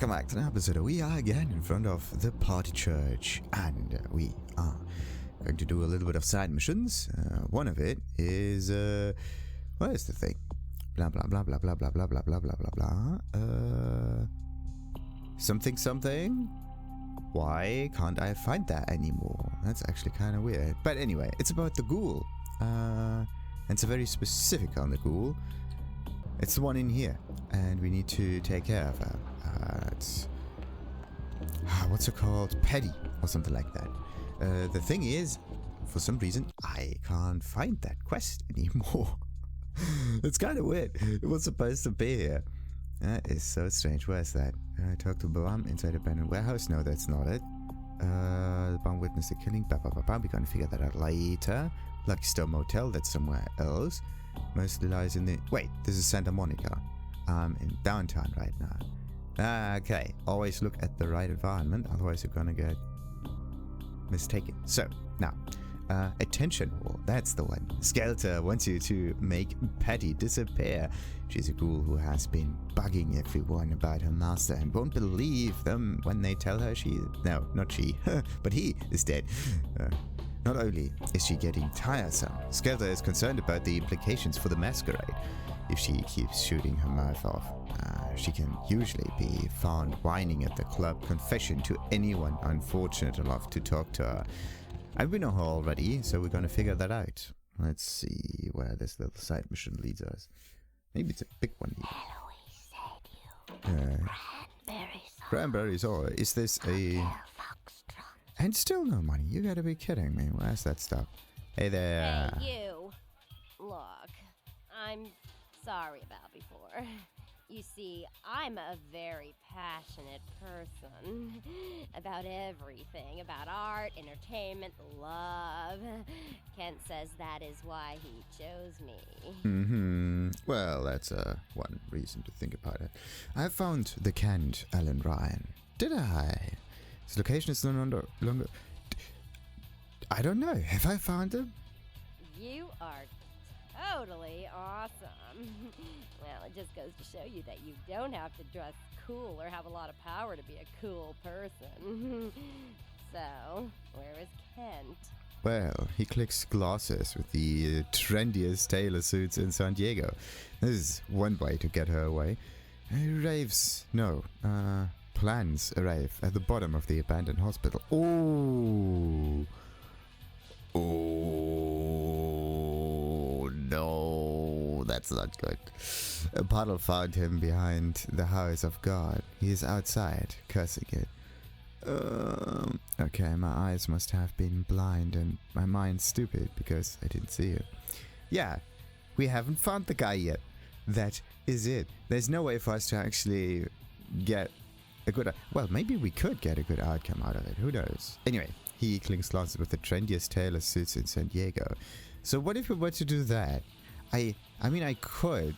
welcome back to an episode. We are again in front of the party church, and we are going to do a little bit of side missions. One of it is, what is the thing? Blah blah blah blah blah blah blah blah blah blah blah blah. Something something. Why can't I find that anymore? That's actually kind of weird. But anyway, it's about the ghoul. And it's a very specific on the ghoul. It's the one in here, and we need to take care of her. It's what's it called? Petty or something like that. The thing is, for some reason, I can't find that quest anymore. It's kind of weird. It was supposed to be here. That is so strange. Where's that? I talked to Bam inside abandoned warehouse. No, that's not it. The Bam witnessed the killing. We're gonna figure that out later. Lucky Star Motel. That's somewhere else. Mostly lies in the... Wait, this is Santa Monica. I'm in downtown right now. Okay, always look at the right environment, otherwise you're gonna get mistaken. So, now, attention wall, that's the one. Skelter wants you to make Patty disappear. She's a ghoul who has been bugging everyone about her master and won't believe them when they tell her she... No, not she, but he is dead. Not only is she getting tiresome, Skelter is concerned about the implications for the Masquerade. If she keeps shooting her mouth off, she can usually be found whining at the club confession to anyone unfortunate enough to talk to her. We know her already, so we're gonna figure that out. Let's see where this little side mission leads us. Maybe it's a big one here. Cranberry sauce. Is this a... And still no money. You gotta be kidding me. Where's that stuff? Hey there. Hey, you. Look, I'm sorry about before. You see, I'm a very passionate person about everything, about art, entertainment, love. Kent says that is why he chose me. Well, that's one reason to think about it. I found the Kent Alan Ryan. Did I? His location is no longer... I don't know. Have I found him? You are totally awesome. Well, it just goes to show you that you don't have to dress cool or have a lot of power to be a cool person. So, where is Kent? Well, he clicks glasses with the trendiest tailor suits in San Diego. This is one way to get her away. Raves... No, plans arrive at the bottom of the abandoned hospital. Oh! Oh, no, that's not good. A puddle found him behind the house of God. He is outside, cursing it. Okay, my eyes must have been blind and my mind stupid because I didn't see it. Yeah, we haven't found the guy yet. That is it. There's no way for us to actually get a good... Well, maybe we could get a good outcome out of it. Who knows? Anyway, he clings glasses with the trendiest tailor suits in San Diego. So what if we were to do that? I mean, I could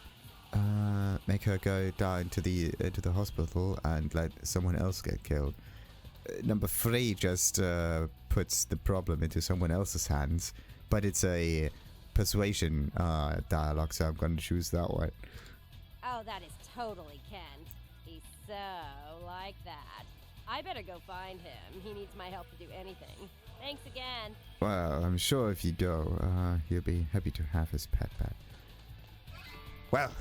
make her go down to the hospital and let someone else get killed. Number 3 just puts the problem into someone else's hands, but it's a persuasion dialogue, so I'm going to choose that one. Oh, that is totally Kent. He's so like that. I better go find him. He needs my help to do anything. Thanks again. Well, I'm sure if you go, he'll be happy to have his pet back. Well,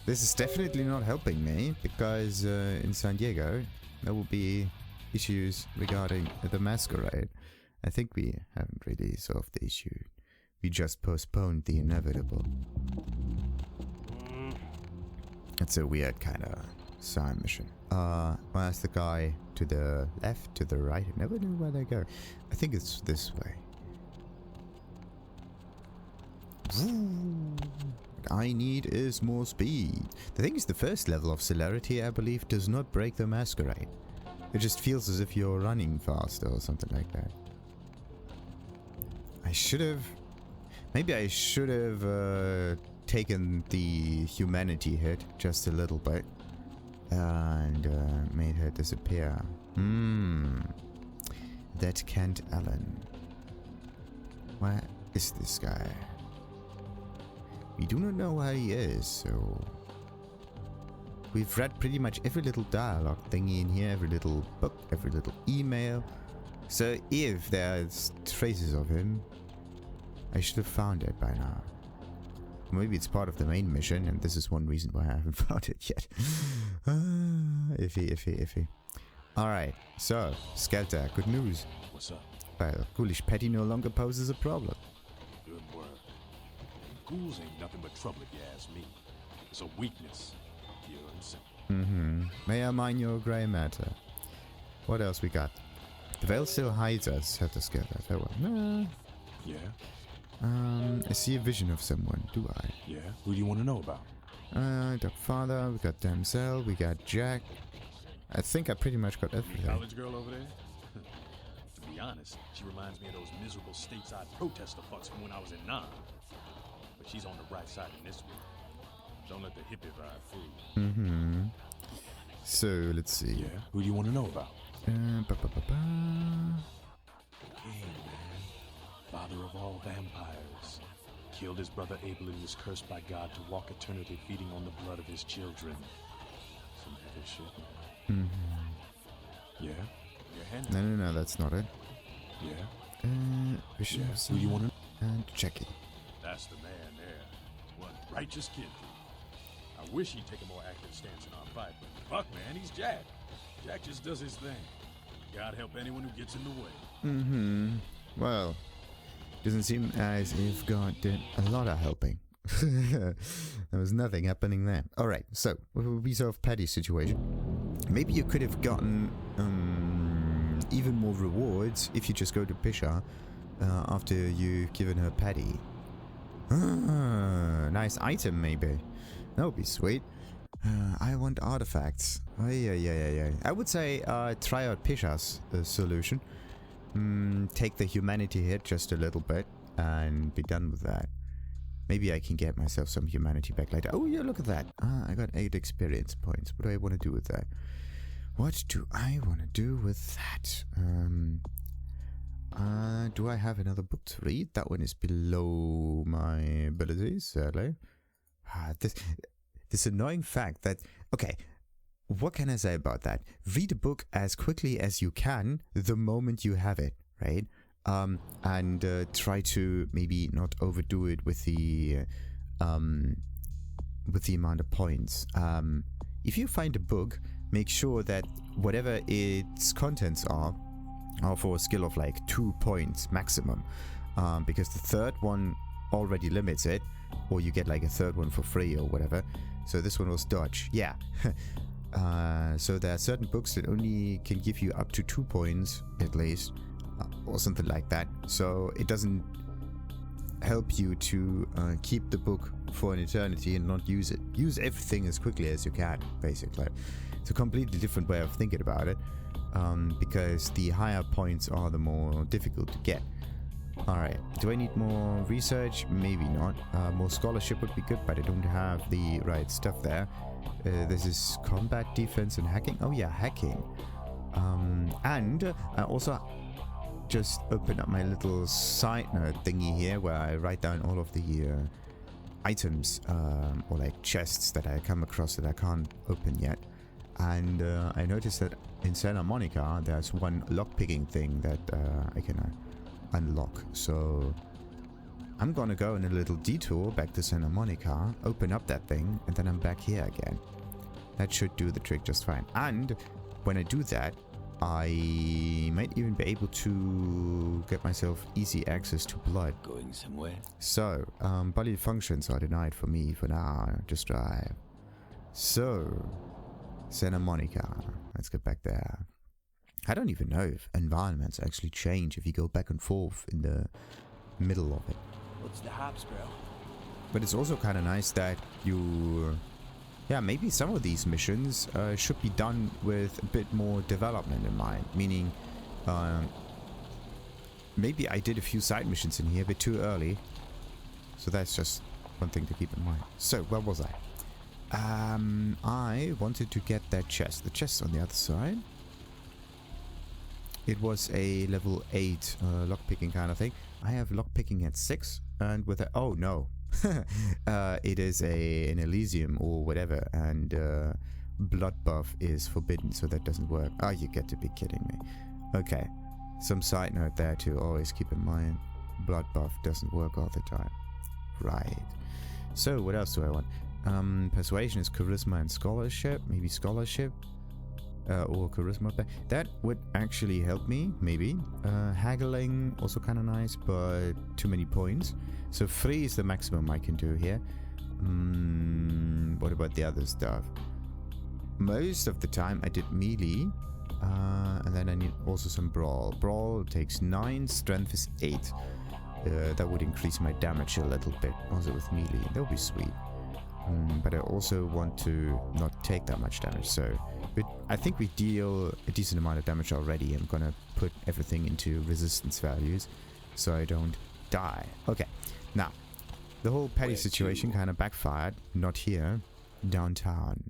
this is definitely not helping me, because in San Diego, there will be issues regarding the Masquerade. I think we haven't really solved the issue. We just postponed the inevitable. It's a weird kind of side mission. Where's the guy to the left, to the right? I never knew where they go. I think it's this way. What I need is more speed. The thing is, the first level of celerity, I believe, does not break the Masquerade. It just feels as if you're running faster or something like that. I should have... Maybe I should have taken the humanity hit just a little bit and made her disappear. That Kent Allen. Where is this guy? We do not know where he is, so we've read pretty much every little dialogue thingy in here, every little book, every little email. So if there's traces of him, I should have found it by now. Maybe it's part of the main mission, and this is one reason why I haven't found it yet. Iffy. Alright, so, Skelter, good news. What's up? Well, ghoulish petty no longer poses a problem. Good word. Ghouls ain't nothing but trouble if you ask me. It's a weakness. Pure and simple. May I mind your grey matter? What else we got? The veil still hides us, said the Skelter. Yeah? I see a vision of someone, do I? Yeah? Who do you want to know about? Got Father, we got Damsel, we got Jack. I think I pretty much got The everything. college girl over there? To be honest, she reminds me of those miserable stateside protester fucks from when I was in 9. But she's on the right side in this one. Don't let the hippie vibe fool you. So, let's see. Yeah? Who do you want to know about? King, man. Father of all vampires. Killed his brother Abel and was cursed by God to walk eternity feeding on the blood of his children. Some heavy shit, man. Yeah? Your hand? No, that's not it. Yeah? Vision Yeah. of Who do you want to... and Jackie. That's the man there. One righteous kid. I wish he'd take a more active stance in our fight, but fuck, man, he's Jack. Jack just does his thing. God help anyone who gets in the way. Well, doesn't seem as if God did a lot of helping. There was nothing happening there. Alright, so, with a resolved petty situation. Maybe you could have gotten even more rewards if you just go to Pisha after you've given her petty. Nice item, maybe. That would be sweet. I want artifacts. Yeah. I would say try out Pisha's solution. Take the humanity hit just a little bit and be done with that. Maybe I can get myself some humanity back later. Oh yeah, look at that. I got 8 experience points. What do I want to do with that? What do I want to do with that? Do I have another book to read? That one is below my abilities, sadly. This annoying fact that... Okay, what can I say about that? Read a book as quickly as you can the moment you have it, right? And try to maybe not overdo it with the amount of points. If you find a book, make sure that whatever its contents are for a skill of like 2 points maximum, because the third one already limits it, or you get like a third one for free or whatever. So this one was dodge. Yeah. So there are certain books that only can give you up to 2 points at least, or something like that. So it doesn't help you to keep the book for an eternity and not use it. Use everything as quickly as you can, basically. It's a completely different way of thinking about it, because the higher points are the more difficult to get. Alright, do I need more research? Maybe not. More scholarship would be good, but I don't have the right stuff there. This is combat, defense, and hacking. Oh yeah, hacking. And I also just opened up my little side note thingy here where I write down all of the items or like chests that I come across that I can't open yet. And I noticed that in Santa Monica there's one lockpicking thing that I can unlock. So I'm gonna go on a little detour back to Santa Monica, open up that thing, and then I'm back here again. That should do the trick just fine. And when I do that, I might even be able to get myself easy access to blood. Going somewhere? So, bodily functions are denied for me for now. Just drive. So, Santa Monica. Let's get back there. I don't even know if environments actually change if you go back and forth in the middle of it. What's the hops, bro? But it's also kind of nice that you... Yeah, maybe some of these missions should be done with a bit more development in mind. Meaning, maybe I did a few side missions in here a bit too early. So that's just one thing to keep in mind. So, where was I? I wanted to get that chest. The chest on the other side. It was a level 8 lockpicking kind of thing. I have lockpicking at 6, and with a... Oh, no. It is an Elysium or whatever, and blood buff is forbidden, so that doesn't work. Oh, you get to be kidding me. Okay, some side note there to always keep in mind. Blood buff doesn't work all the time. Right. So, what else do I want? Persuasion is charisma and scholarship. Maybe scholarship. Or charisma. That would actually help me, maybe. Haggling, also kind of nice, but too many points. So 3 is the maximum I can do here. What about the other stuff? Most of the time I did melee. And then I need also some brawl. Brawl takes 9, strength is 8. That would increase my damage a little bit. Also with melee, that would be sweet. But I also want to not take that much damage, so I think we deal a decent amount of damage already. I'm gonna put everything into resistance values so I don't die. Okay, now the whole petty situation kind of backfired. Not here, downtown.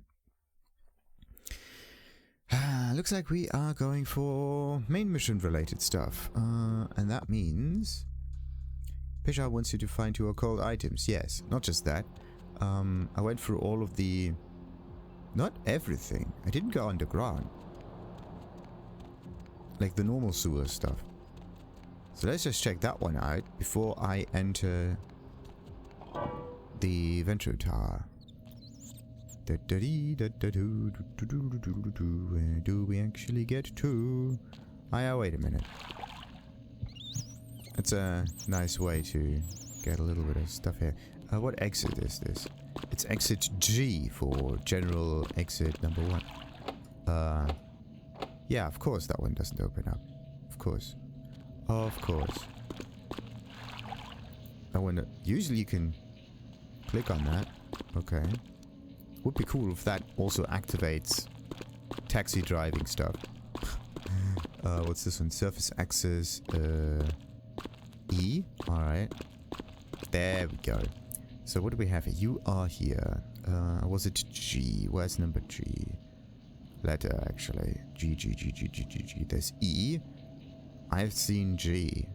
Looks like we are going for main mission related stuff, and that means Pisha wants you to find 2 occult items. Yes, not just that. I went through all of the... Not everything. I didn't go underground. Like the normal sewer stuff. So let's just check that one out before I enter the Ventro Tower. Where do we actually get to? Oh yeah, wait a minute. It's a nice way to get a little bit of stuff here. What exit is this? It's exit G for general exit number 1. Yeah, of course that one doesn't open up. Of course. Of course. That one, usually you can click on that. Okay. Would be cool if that also activates taxi driving stuff. What's this one? Surface access, E. Alright. There we go. So what do we have here? You are here. Was it G? Where's number G? Letter, actually. G. There's E. I've seen G.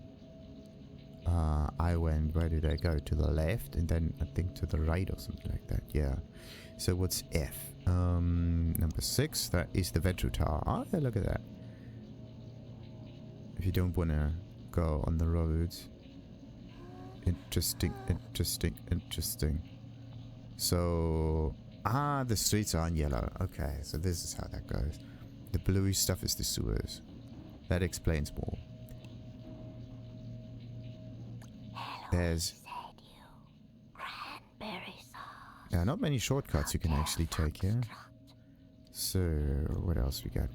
I went... Where did I go? To the left, and then I think to the right or something like that. Yeah. So what's F? Number 6. That is the Ventro Tower. Oh, yeah, look at that. If you don't want to go on the roads... Interesting. So, the streets are in yellow. Okay, so this is how that goes. The bluey stuff is the sewers. That explains more. There's... Yeah, not many shortcuts you can actually take here. So, what else we got?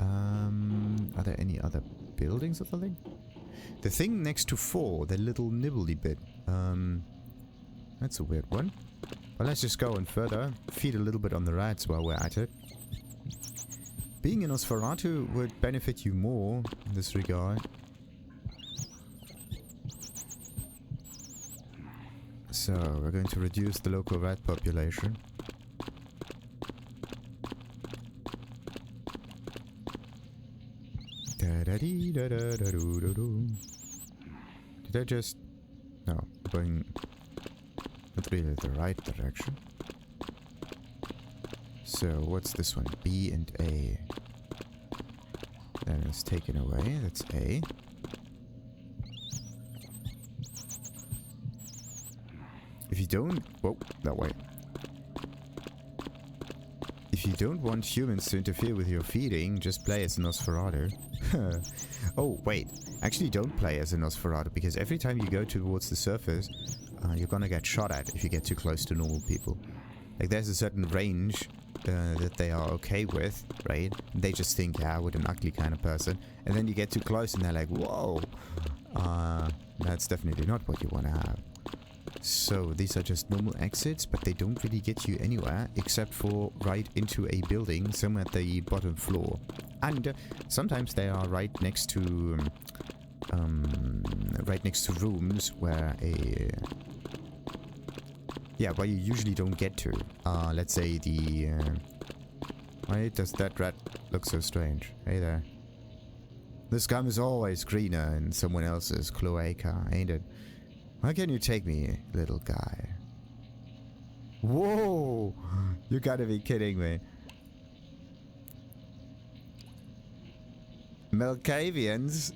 Are there any other buildings or something? The thing next to 4, the little nibbly bit. That's a weird one. Well, let's just go on further. Feed a little bit on the rats while we're at it. Being in Nosferatu would benefit you more in this regard. So, we're going to reduce the local rat population. Did I just... No, going not really the right direction. So, what's this one? B and A. That is taken away. That's A. If you don't... Whoa, that way. If you don't want humans to interfere with your feeding, just play as a Nosferatu. Oh, wait. Actually, don't play as a Nosferatu, because every time you go towards the surface, you're gonna get shot at if you get too close to normal people. Like, there's a certain range that they are okay with, right? They just think, yeah, with an ugly kind of person. And then you get too close and they're like, whoa! That's definitely not what you want to have. So, these are just normal exits, but they don't really get you anywhere, except for right into a building, somewhere at the bottom floor. And sometimes they are right next to rooms where where you usually don't get to. Let's say the... why does that rat look so strange? Hey there. The scum is always greener in someone else's cloaca, ain't it? Why can't you take me, little guy? Whoa! You gotta be kidding me. Malkavians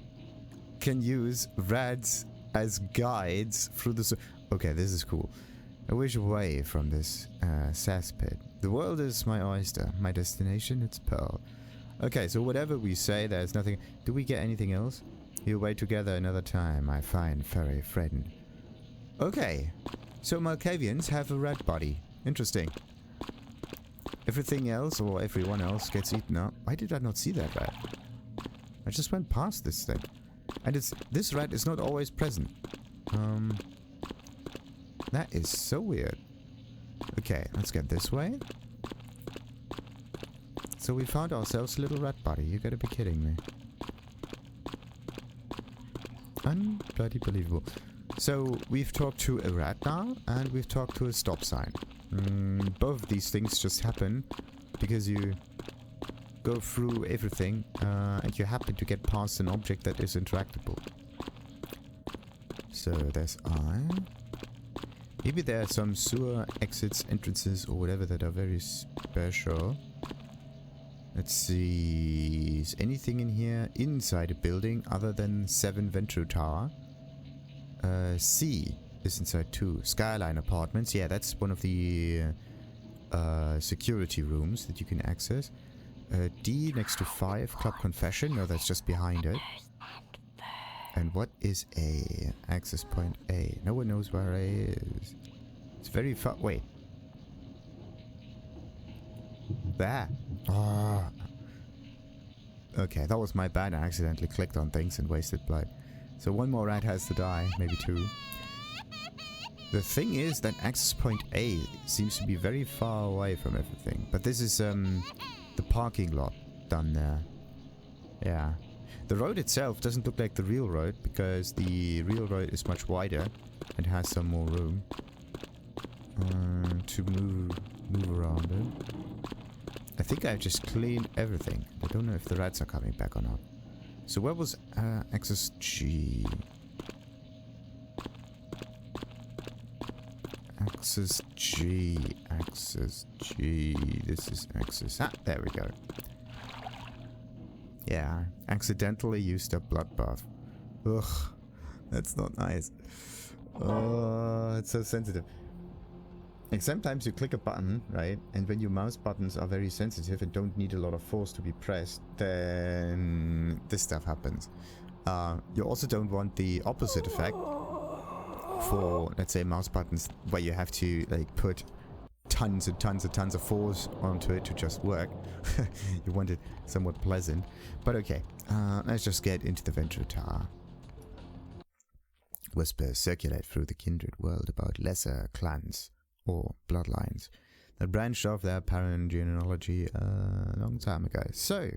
can use rats as guides through the... Okay, this is cool. I wish away from this cesspit. The world is my oyster. My destination, it's Pearl. Okay, so whatever we say, there's nothing... Do we get anything else? We'll wait together another time, my fine furry friend. Okay, so Malkavians have a rat body. Interesting. Everything else, or everyone else, gets eaten up. Why did I not see that rat? I just went past this thing. And this rat is not always present. That is so weird. Okay, let's get this way. So we found ourselves a little rat body. You gotta be kidding me. Unbloody believable. So we've talked to a rat now, and we've talked to a stop sign. Both of these things just happen because you go through everything and you happen to get past an object that is interactable. So there's maybe there are some sewer exits, entrances, or whatever that are very special. Let's see. Is anything in here inside a building other than 7 Ventru Tower? C is inside 2. Skyline Apartments. Yeah, that's one of the security rooms that you can access. D next to 5. Club Confession. No, that's just behind it. And what is A? Access point A. No one knows where A is. It's very far. Wait. There. Oh. Okay, that was my bad. I accidentally clicked on things and wasted blood. So one more rat has to die. Maybe 2. The thing is that access point A seems to be very far away from everything. But this is the parking lot done there. Yeah. The road itself doesn't look like the real road because the real road is much wider and has some more room to move around it. I think I've just cleaned everything. I don't know if the rats are coming back or not. So where was access G? Access G. Access G. This is access... Ah, there we go. Yeah, accidentally used a blood bath. Ugh, that's not nice. Oh, it's so sensitive. Like sometimes you click a button, right? And when your mouse buttons are very sensitive and don't need a lot of force to be pressed, then this stuff happens. You also don't want the opposite effect for, let's say, mouse buttons where you have to like put tons and tons and tons of force onto it to just work. You want it somewhat pleasant. But okay, let's just get into the Ventru Tower. Whispers circulate through the kindred world about lesser clans or bloodlines that branched off their parent genealogy a long time ago. So,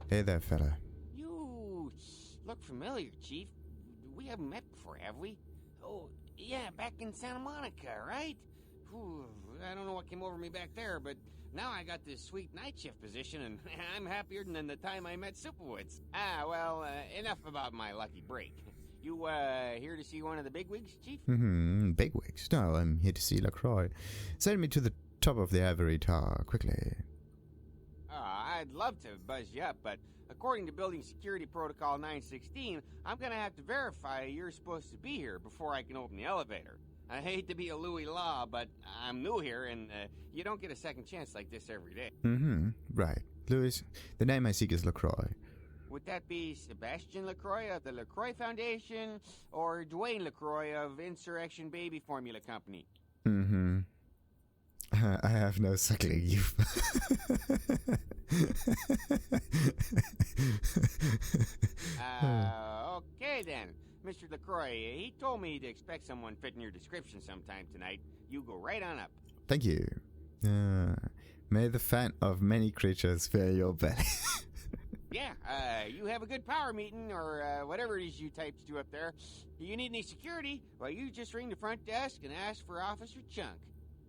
hey there, fella. You look familiar, Chief. We haven't met before, have we? Oh, yeah, back in Santa Monica, right? Whew, I don't know what came over me back there, but now I got this sweet night shift position, and I'm happier than the time I met Superwoods. Well, enough about my lucky break. You, here to see one of the bigwigs, Chief? Bigwigs? No, I'm here to see LaCroix. Send me to the top of the Ivory Tower, quickly. I'd love to buzz you up, but according to Building Security Protocol 916, I'm gonna have to verify you're supposed to be here before I can open the elevator. I hate to be a Louis Law, but I'm new here, and you don't get a second chance like this every day. Right. Louis, the name I seek is LaCroix. Would that be Sebastian LaCroix of the LaCroix Foundation, or Dwayne LaCroix of Insurrection Baby Formula Company? I have no suckling youth. Okay then. Mr. LaCroix, he told me to expect someone fitting your description sometime tonight. You go right on up. Thank you. May the fat of many creatures fill your belly. Yeah, you have a good power meeting, or whatever it is you types do up there. You need any security? Well, you just ring the front desk and ask for Officer Chunk.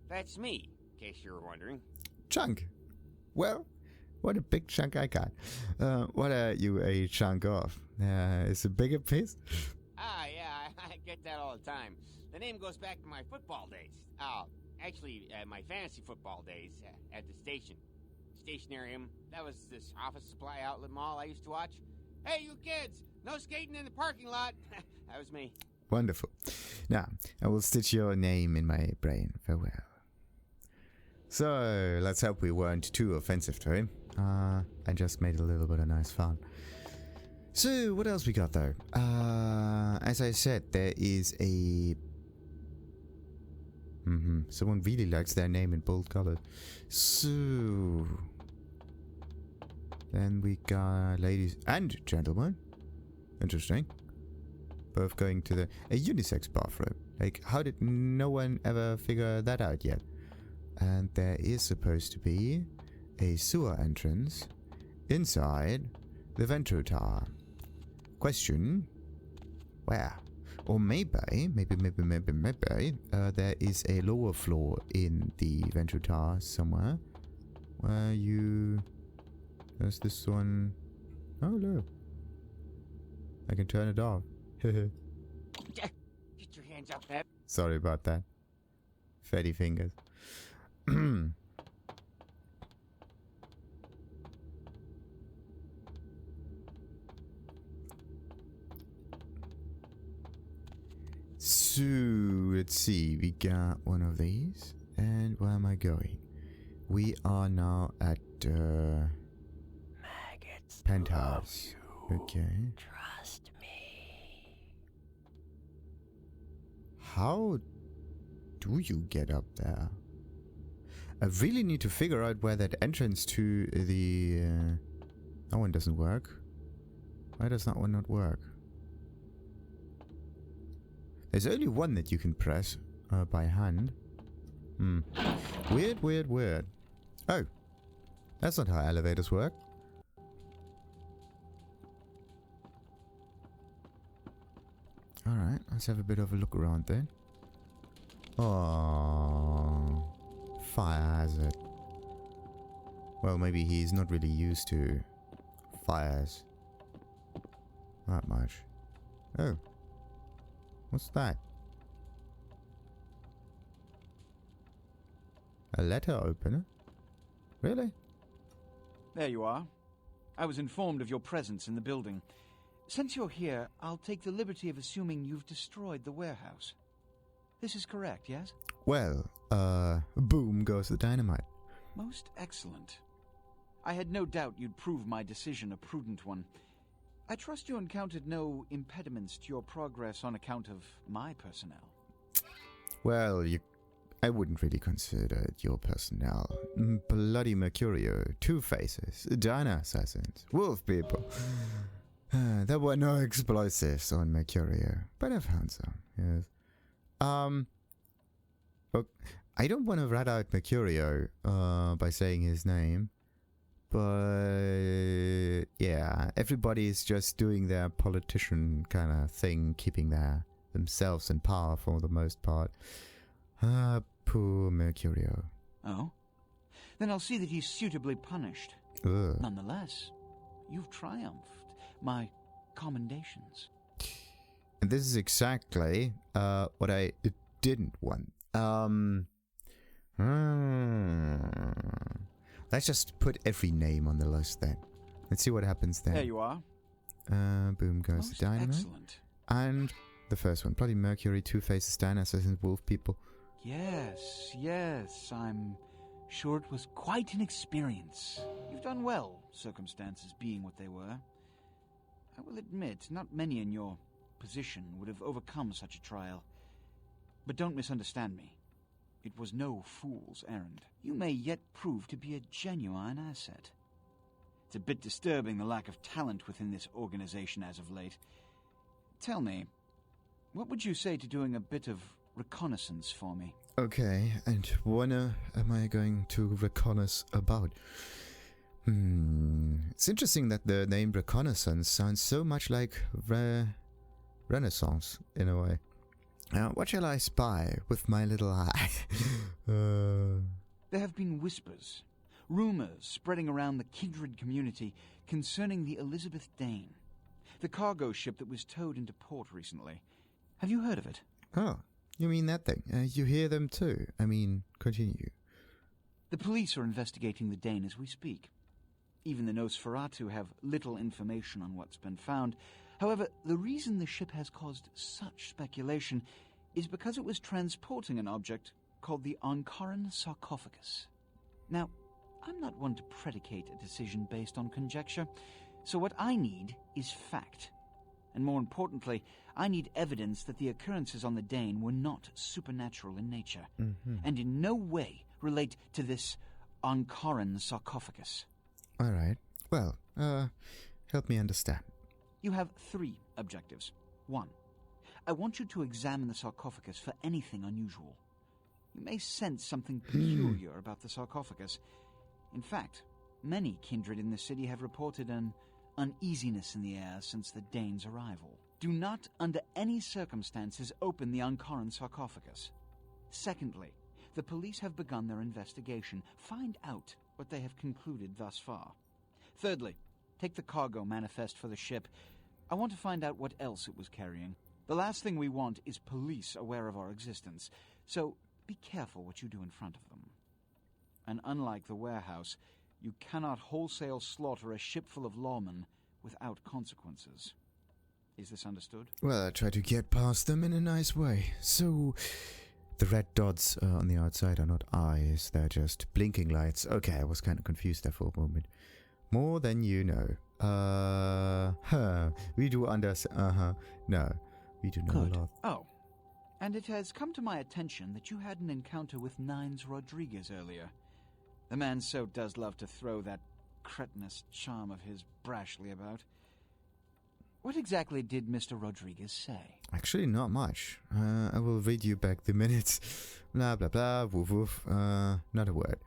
That's me, in case you were wondering. Chunk? Well, what a big chunk I got. What are you a chunk of? Is it a bigger piece? Yeah, I get that all the time. The name goes back to my football days. Actually, my fantasy football days at the station. Stationarium. That was this office supply outlet mall I used to watch. Hey, you kids! No skating in the parking lot! That was me. Wonderful. Now, I will stitch your name in my brain. Farewell. So, let's hope we weren't too offensive to him. I just made a little bit of nice fun. So, what else we got though? As I said, there is a... someone really likes their name in bold colors. So... Then we got ladies and gentlemen. Interesting. Both going to a unisex bathroom. Like, how did no one ever figure that out yet? And there is supposed to be a sewer entrance inside the Ventro Tower. Question, where? Or maybe, there is a lower floor in the Ventro Tower somewhere where you... There's this one... Oh, look. I can turn it off. Get your hands up, Pep. Sorry about that. Fatty fingers. So, let's see. We got one of these. And where am I going? We are now at Maggots penthouse. Okay. Trust me. How do you get up there? I really need to figure out where that entrance to the... that one doesn't work. Why does that one not work? There's only one that you can press by hand. Weird. Oh. That's not how elevators work. Alright, let's have a bit of a look around then. Oh, fire hazard. Well, maybe he's not really used to fires that much. Oh, what's that? A letter opener? Really? There you are. I was informed of your presence in the building. Since you're here, I'll take the liberty of assuming you've destroyed the warehouse. This is correct, yes? Well, boom goes the dynamite. Most excellent. I had no doubt you'd prove my decision a prudent one. I trust you encountered no impediments to your progress on account of my personnel. Well, I wouldn't really consider it your personnel. Bloody Mercurio, Two Faces, Diner Assassins, Wolf People. There were no explosives on Mercurio, but I found some, yes. Look, I don't want to rat out Mercurio by saying his name, but yeah, everybody's just doing their politician kind of thing, keeping themselves in power for the most part. Poor Mercurio. Oh? Then I'll see that he's suitably punished. Ugh. Nonetheless, you've triumphed. My commendations. And this is exactly what I didn't want. Let's just put every name on the list then. Let's see what happens then. There you are. Boom goes the dynamite. Excellent. And the first one, Bloody Mercury, Two Faces, Diner Assassins, Wolf People. Yes, I'm sure it was quite an experience. You've done well, circumstances being what they were. I will admit, not many in your position would have overcome such a trial. But don't misunderstand me. It was no fool's errand. You may yet prove to be a genuine asset. It's a bit disturbing the lack of talent within this organization as of late. Tell me, what would you say to doing a bit of reconnaissance for me? Okay, and what am I going to reconnaissance about? It's interesting that the name reconnaissance sounds so much like Renaissance, in a way. What shall I spy with my little eye? There have been whispers, rumors spreading around the kindred community concerning the Elizabethan, the cargo ship that was towed into port recently. Have you heard of it? Oh, You mean that thing? You hear them too? I mean, continue. The police are investigating the Dane as we speak. Even the Nosferatu have little information on what's been found. However, the reason the ship has caused such speculation is because it was transporting an object called the Ankaran sarcophagus. Now, I'm not one to predicate a decision based on conjecture, so what I need is fact. And more importantly, I need evidence that the occurrences on the Dane were not supernatural in nature, and in no way relate to this Ankaran sarcophagus. All right. Well, help me understand. You have 3 objectives. 1. I want you to examine the sarcophagus for anything unusual. You may sense something peculiar about the sarcophagus. In fact, many kindred in the city have reported an uneasiness in the air since the Dane's arrival. Do not, under any circumstances, open the Ankaran sarcophagus. Secondly, the police have begun their investigation. Find out what they have concluded thus far. Thirdly, take the cargo manifest for the ship. I want to find out what else it was carrying. The last thing we want is police aware of our existence, so be careful what you do in front of them. And unlike the warehouse, you cannot wholesale slaughter a ship full of lawmen without consequences. Is this understood? Well, I try to get past them in a nice way. So, the red dots on the outside are not eyes, they're just blinking lights. Okay, I was kind of confused there for a moment. More than you know. We do no, we do know Good. a lot. Oh, and it has come to my attention that you had an encounter with Nines Rodriguez earlier. The man so does love to throw that cretinous charm of his brashly about. What exactly did Mr. Rodriguez say? Actually, not much. I will read you back the minutes. Blah, blah, blah, woof, woof. Not a word.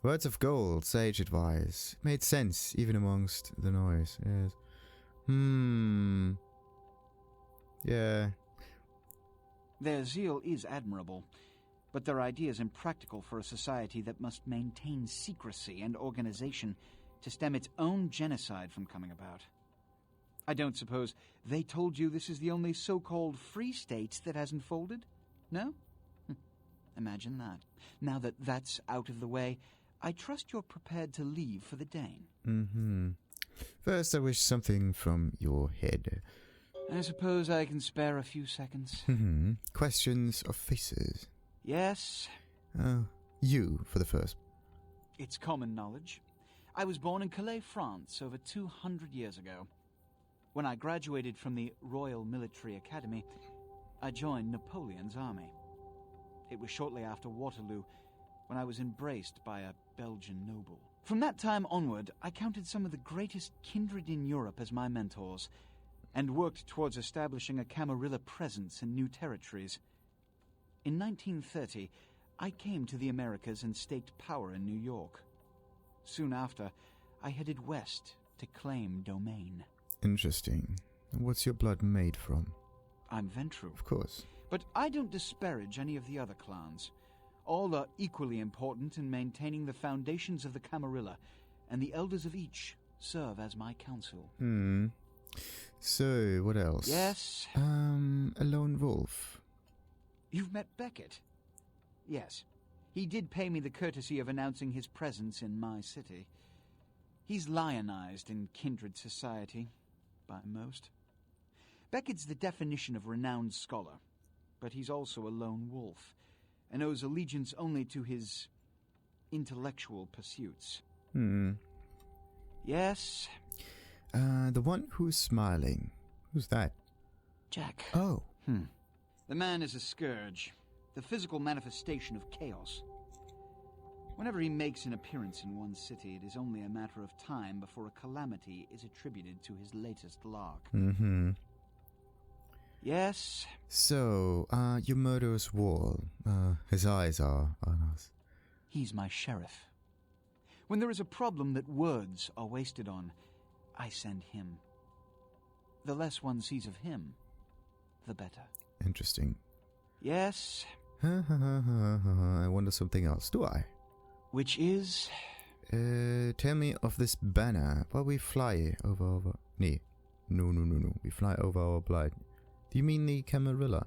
Words of gold, sage advice. Made sense, even amongst the noise. Yes. Yeah. Their zeal is admirable, but their ideas impractical for a society that must maintain secrecy and organization to stem its own genocide from coming about. I don't suppose they told you this is the only so-called free state that hasn't folded? No? Imagine that. Now that that's out of the way, I trust you're prepared to leave for the Dane. First, I wish something from your head. I suppose I can spare a few seconds. Questions of faces. Yes. You for the first. It's common knowledge. I was born in Calais, France, over 200 years ago. When I graduated from the Royal Military Academy, I joined Napoleon's army. It was shortly after Waterloo, when I was embraced by a Belgian noble. From that time onward, I counted some of the greatest kindred in Europe as my mentors, and worked towards establishing a Camarilla presence in new territories. In 1930, I came to the Americas and staked power in New York. Soon after, I headed west to claim domain. Interesting. What's your blood made from? I'm Ventru. Of course. But I don't disparage any of the other clans. All are equally important in maintaining the foundations of the Camarilla, and the elders of each serve as my council. So, what else? Yes? A lone wolf. You've met Beckett? Yes. He did pay me the courtesy of announcing his presence in my city. He's lionized in kindred society, by most. Beckett's the definition of renowned scholar, but he's also a lone wolf, and owes allegiance only to his intellectual pursuits. Yes? The one who's smiling. Who's that? Jack. Oh. The man is a scourge, the physical manifestation of chaos. Whenever he makes an appearance in one city, it is only a matter of time before a calamity is attributed to his latest lark. Yes? So, you murderous wall. His eyes are on us. He's my sheriff. When there is a problem that words are wasted on, I send him. The less one sees of him, the better. Interesting. Yes? I wonder something else, do I? Which is? Tell me of this banner while we fly over... No. We fly over our blood. Do you mean the Camarilla?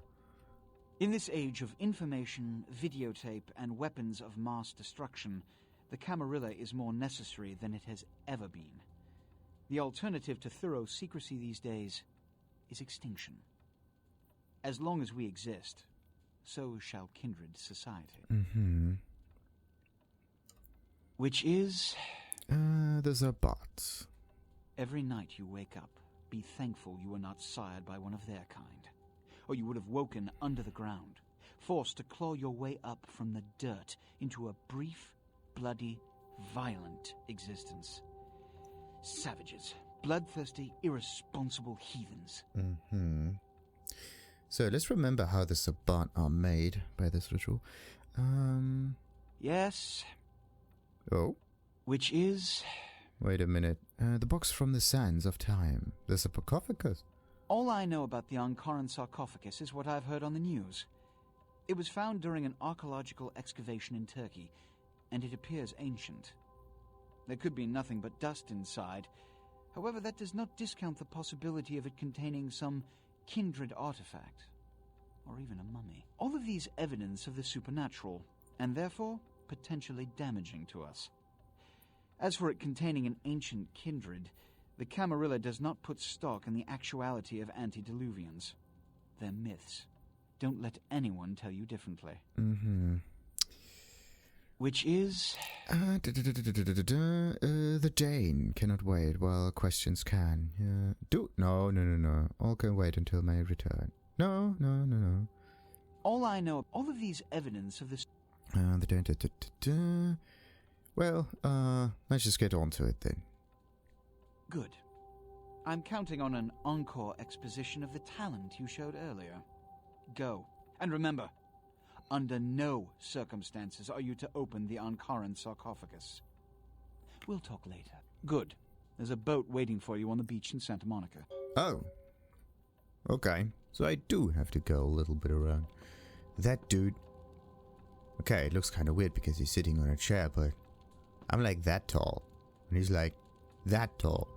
In this age of information, videotape, and weapons of mass destruction, the Camarilla is more necessary than it has ever been. The alternative to thorough secrecy these days is extinction. As long as we exist, so shall kindred society. Mm-hmm. Which is... there's a but. Every night you wake up, be thankful you were not sired by one of their kind. Or you would have woken under the ground, forced to claw your way up from the dirt into a brief, bloody, violent existence. Savages. Bloodthirsty, irresponsible heathens. Mm-hmm. So let's remember how the Sabbat are made by this ritual. Yes. Oh? Which is... Wait a minute. The box from the sands of time. The sarcophagus. All I know about the Ankaran sarcophagus is what I've heard on the news. It was found during an archaeological excavation in Turkey, and it appears ancient. There could be nothing but dust inside. However, that does not discount the possibility of it containing some kindred artifact, or even a mummy. All of these evidence of the supernatural, and therefore potentially damaging to us. As for it containing an ancient kindred, the Camarilla does not put stock in the actuality of antediluvians. They're myths. Don't let anyone tell you differently. Mm-hmm. Which is... The Dane cannot wait while questions can. No. All can wait until my return. No. All I know, all of these evidence of this... The Dane... Well, let's just get on to it then. Good. I'm counting on an encore exposition of the talent you showed earlier. Go. And remember, under no circumstances are you to open the Ankaran sarcophagus. We'll talk later. Good. There's a boat waiting for you on the beach in Santa Monica. Oh. Okay. So I do have to go a little bit around. That dude... Okay, it looks kind of weird because he's sitting on a chair, but... I'm like that tall. And he's like that tall.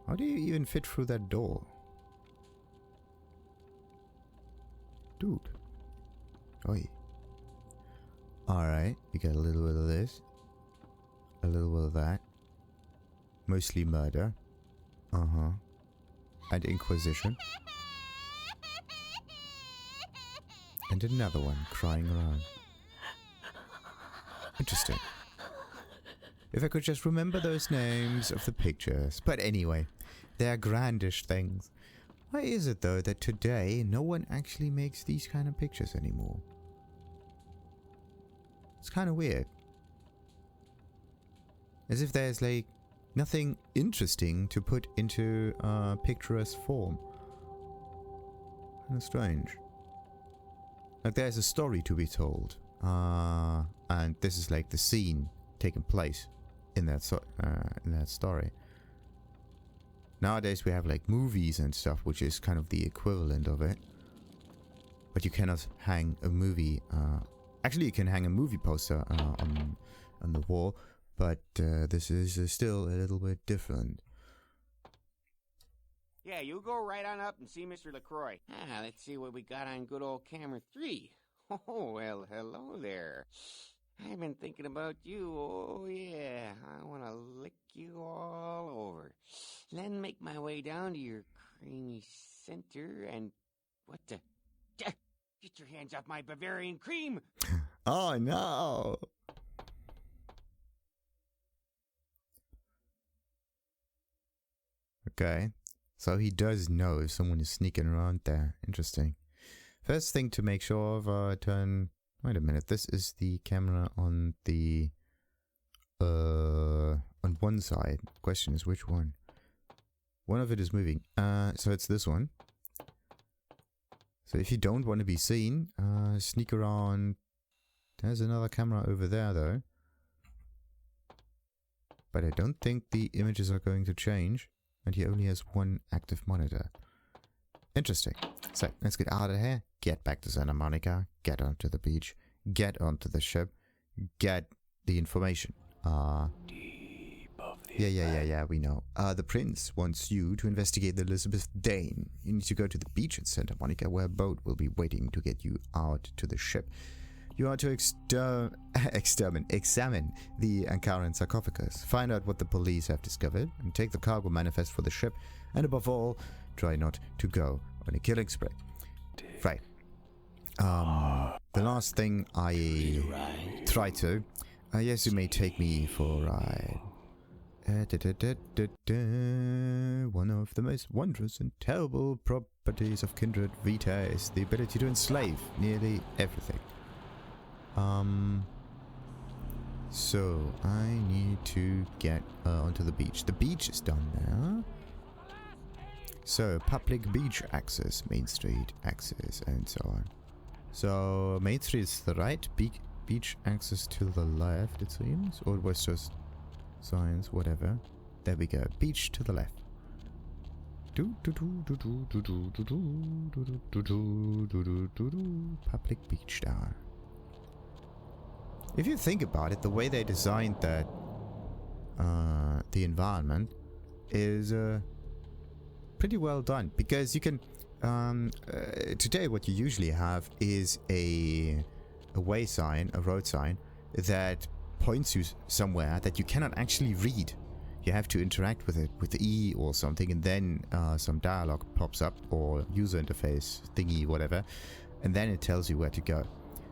How do you even fit through that door? Dude. Oi. Alright, we got a little bit of this. A little bit of that. Mostly murder. Uh-huh. And Inquisition. And another one crying around. Interesting. If I could just remember those names of the pictures. But anyway, they're grandish things. Why is it though that today no one actually makes these kind of pictures anymore? It's kind of weird. As if there's like nothing interesting to put into picturesque form. Kind of strange. Like there's a story to be told. And this is like the scene taking place in that story. Nowadays we have like movies and stuff, which is kind of the equivalent of it. But you cannot hang a movie. Actually, you can hang a movie poster on the wall, but this is still a little bit different. Yeah, you go right on up and see Mr. LaCroix. Let's see what we got on good old camera 3. Oh, well, hello there. I've been thinking about you. Oh, yeah. I want to lick you all over. Then make my way down to your creamy center and... What the... Get your hands off my Bavarian cream! Oh, no! Okay. So he does know if someone is sneaking around there. Interesting. First thing to make sure of, turn... Wait a minute, this is the camera on the... on one side. The question is which one? One of it is moving. So it's this one. So if you don't want to be seen, sneak around. There's another camera over there though. But I don't think the images are going to change. And he only has one active monitor. Interesting. So, let's get out of here. Get back to Santa Monica. Get onto the beach. Get onto the ship. Get the information. Deep of the Yeah, we know. The prince wants you to investigate the Elizabeth Dane. You need to go to the beach in Santa Monica, where a boat will be waiting to get you out to the ship. You are to examine the Ankaran sarcophagus, find out what the police have discovered, and take the cargo manifest for the ship, and above all, try not to go on a killing spree. Right. The last thing I try to... yes, you may take me for a ride. One of the most wondrous and terrible properties of Kindred Vita is the ability to enslave nearly everything. So I need to get onto the beach. The beach is down there. So public beach access, Main Street access, and so on. So Main Street is the right, beach access to the left, it seems, or it was just signs, whatever. There we go. Beach to the left. Public beach down. If you think about it, the way they designed that, the environment is pretty well done, because you can. Today, what you usually have is a way sign, a road sign that points you somewhere that you cannot actually read. You have to interact with it with E or something, and then some dialogue pops up, or user interface thingy, whatever, and then it tells you where to go.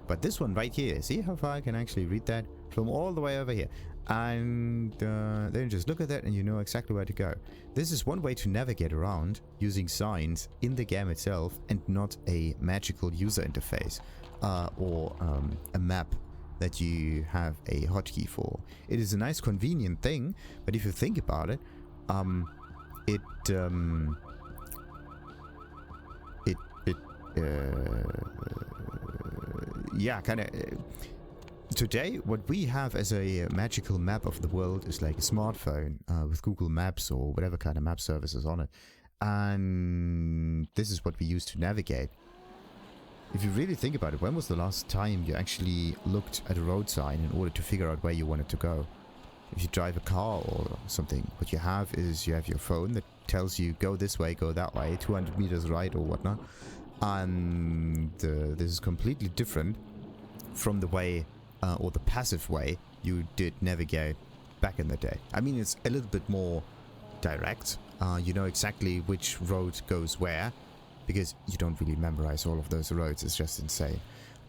But this one right here, see how far I can actually read that? From all the way over here. And then you just look at that and you know exactly where to go. This is one way to navigate around using signs in the game itself, and not a magical user interface or a map that you have a hotkey for. It is a nice convenient thing, but if you think about it, yeah, kind of. Today, what we have as a magical map of the world is like a smartphone with Google Maps or whatever kind of map services on it. And this is what we use to navigate. If you really think about it, when was the last time you actually looked at a road sign in order to figure out where you wanted to go? If you drive a car or something, what you have is you have your phone that tells you go this way, go that way, 200 meters right or whatnot. And this is completely different from the way, or the passive way, you did navigate back in the day. I mean, it's a little bit more direct. You know exactly which road goes where, because you don't really memorize all of those roads. It's just insane.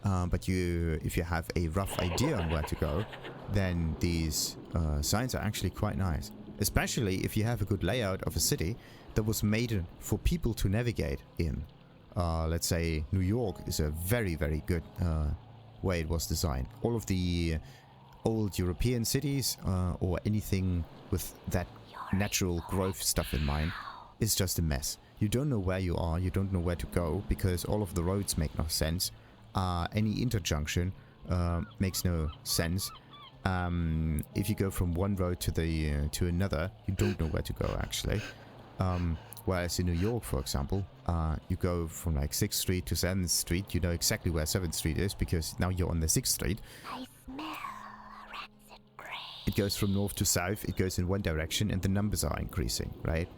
But if you have a rough idea on where to go, then these signs are actually quite nice. Especially if you have a good layout of a city that was made for people to navigate in. Let's say New York is a very, very good way it was designed. All of the old European cities or anything with that natural growth stuff in mind is just a mess. You don't know where you are, you don't know where to go, because all of the roads make no sense. Any interjunction makes no sense. If you go from one road to another, you don't know where to go actually. Whereas in New York, for example, you go from like 6th Street to 7th Street, you know exactly where 7th Street is, because now you're on the 6th Street. I smell rancid grain. It goes from north to south, it goes in one direction, and the numbers are increasing, right?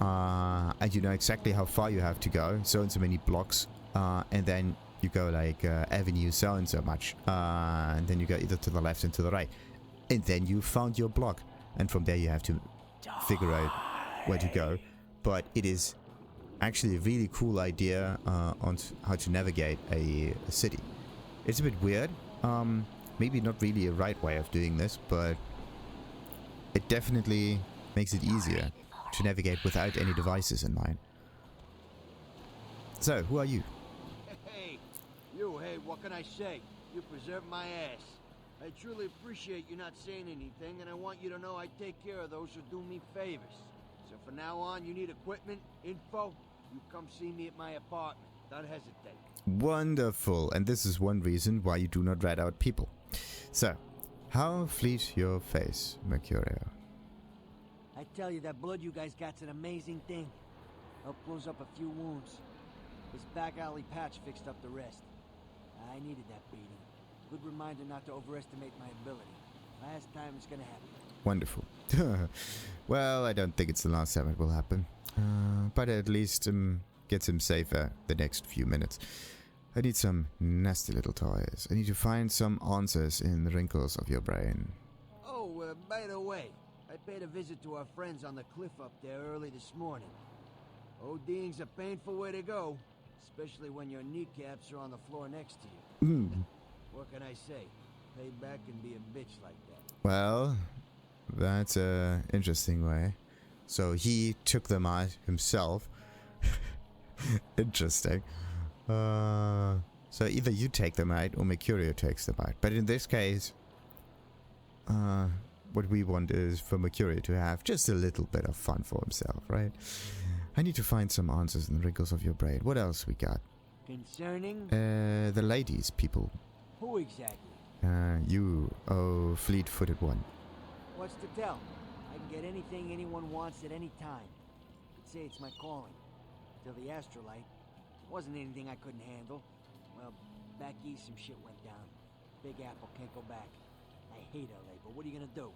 And you know exactly how far you have to go, so and so many blocks, and then you go like avenue so and so much, and then you go either to the left and to the right, and then you found your block, and from there you have to figure out where to go. But it is actually a really cool idea on how to navigate a city. It's a bit weird, maybe not really a right way of doing this, but it definitely makes it easier to navigate without any devices in mind. So, who are you? Hey, what can I say? You preserved my ass. I truly appreciate you not saying anything, and I want you to know I take care of those who do me favors. So from now on, you need equipment, info, you come see me at my apartment. Don't hesitate. Wonderful, and this is one reason why you do not rat out people. So, how fleet your face, Mercurio? I tell you, that blood you guys got's an amazing thing. Helped close up a few wounds. This back alley patch fixed up the rest. I needed that beating. Good reminder not to overestimate my ability. Last time it's gonna happen. Wonderful. Well, I don't think it's the last time it will happen. But at least gets him safer the next few minutes. I need some nasty little toys. I need to find some answers in the wrinkles of your brain. Oh, by the way, I paid a visit to our friends on the cliff up there early this morning. ODing's a painful way to go, especially when your kneecaps are on the floor next to you. What can I say? Payback can be a bitch like that. Well, that's a interesting way. So he took them out himself. Interesting. So either you take them out or Mercurio takes them out. But in this case, what we want is for Mercurio to have just a little bit of fun for himself, right? I need to find some answers in the wrinkles of your brain. What else we got? Concerning? The ladies, people. Who exactly? You, fleet-footed one. What's to tell? I can get anything anyone wants at any time. Could say it's my calling. Till the astrolite. Wasn't anything I couldn't handle. Well, back east some shit went down. Big Apple can't go back. I hate LA, but what are you gonna do?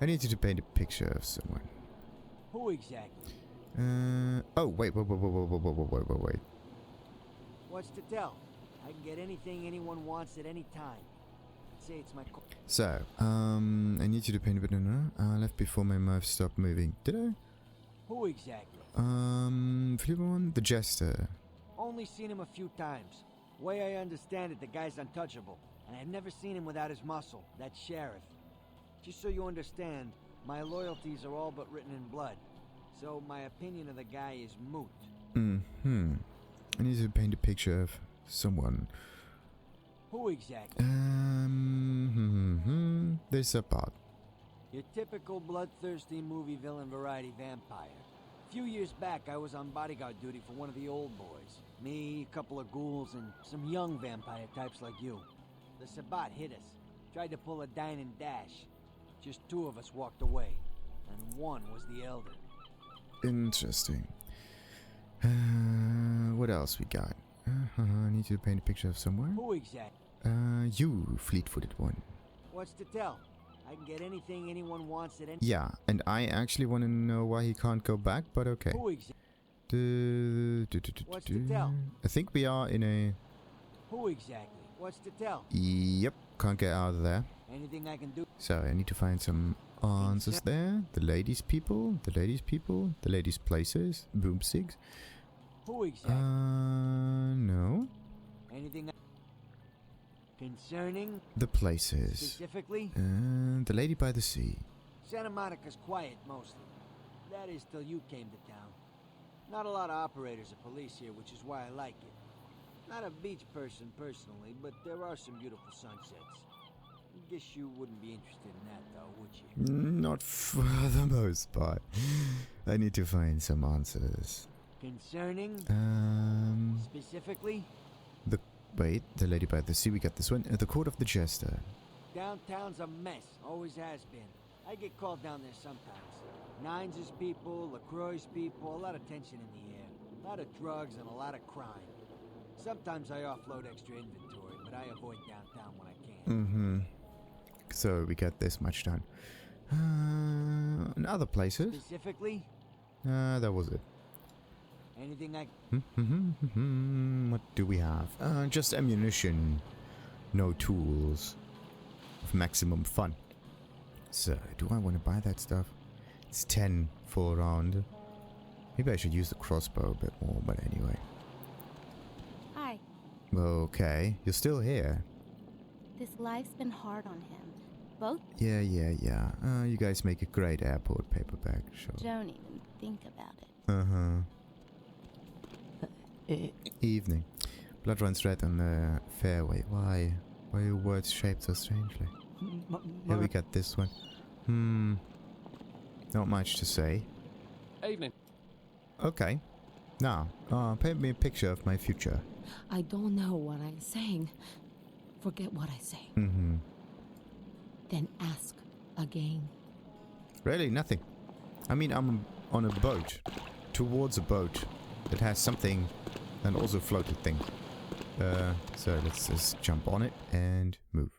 I need you to paint a picture of someone. Who exactly? Oh, wait. What's to tell? I can get anything anyone wants at any time. I'd say it's my So, I need you to paint a banana. Left before my mouth stopped moving. Did I? Who exactly? Flavor one? The Jester. Only seen him a few times. Way I understand it, the guy's untouchable. And I've never seen him without his muscle, that sheriff. Just so you understand, my loyalties are all but written in blood. So my opinion of the guy is moot. I need you to paint a picture of someone. Who exactly? This apart. Your typical bloodthirsty movie villain variety vampire. A few years back, I was on bodyguard duty for one of the old boys. Me, a couple of ghouls, and some young vampire types like you. The Sabbat hit us. Tried to pull a dine and dash. Just two of us walked away. And one was the elder. Interesting. What else we got? I need you to paint a picture of someone. Who exactly? You, fleet-footed one. What's to tell? I can get anything anyone wants at any... Yeah, and I actually want to know why he can't go back, but okay. Who exactly? What's to tell? I think we are in a... Who exactly? What's to tell? Yep, can't get out of there. Anything I can do? So I need to find some answers there. The ladies people, the ladies people, the ladies places, boomsigs. Who exactly? No. Anything concerning? The places. Specifically? The lady by the sea. Santa Monica's quiet mostly. That is till you came to town. Not a lot of operators or police here, which is why I like it. Not a beach person personally, but there are some beautiful sunsets. Guess you wouldn't be interested in that though, would you? Not for the most part. I need to find some answers. Concerning? Specifically? The lady by the sea, we got this one. The Court of the Jester. Downtown's a mess, always has been. I get called down there sometimes. Nines' people, LaCroix's people, a lot of tension in the air. A lot of drugs and a lot of crime. Sometimes I offload extra inventory, but I avoid downtown when I can. So we got this much done. In other places? Specifically? That was it. Anything I... What do we have? Just ammunition. No tools. Of maximum fun. So, do I want to buy that stuff? It's 10 for a round. Maybe I should use the crossbow a bit more, but anyway. Hi. Okay, you're still here. This life's been hard on him. Both? Yeah. You guys make a great airport paperback, sure. Don't even think about it. Evening. Blood runs red on the fairway. Why? Why are your words shaped so strangely? Here we got this one. Not much to say. Evening. Okay. Now, paint me a picture of my future. I don't know what I'm saying. Forget what I say. Then ask again. Really? Nothing. I mean, I'm on a boat. Towards a boat that has something and also floated thing. So let's just jump on it and move.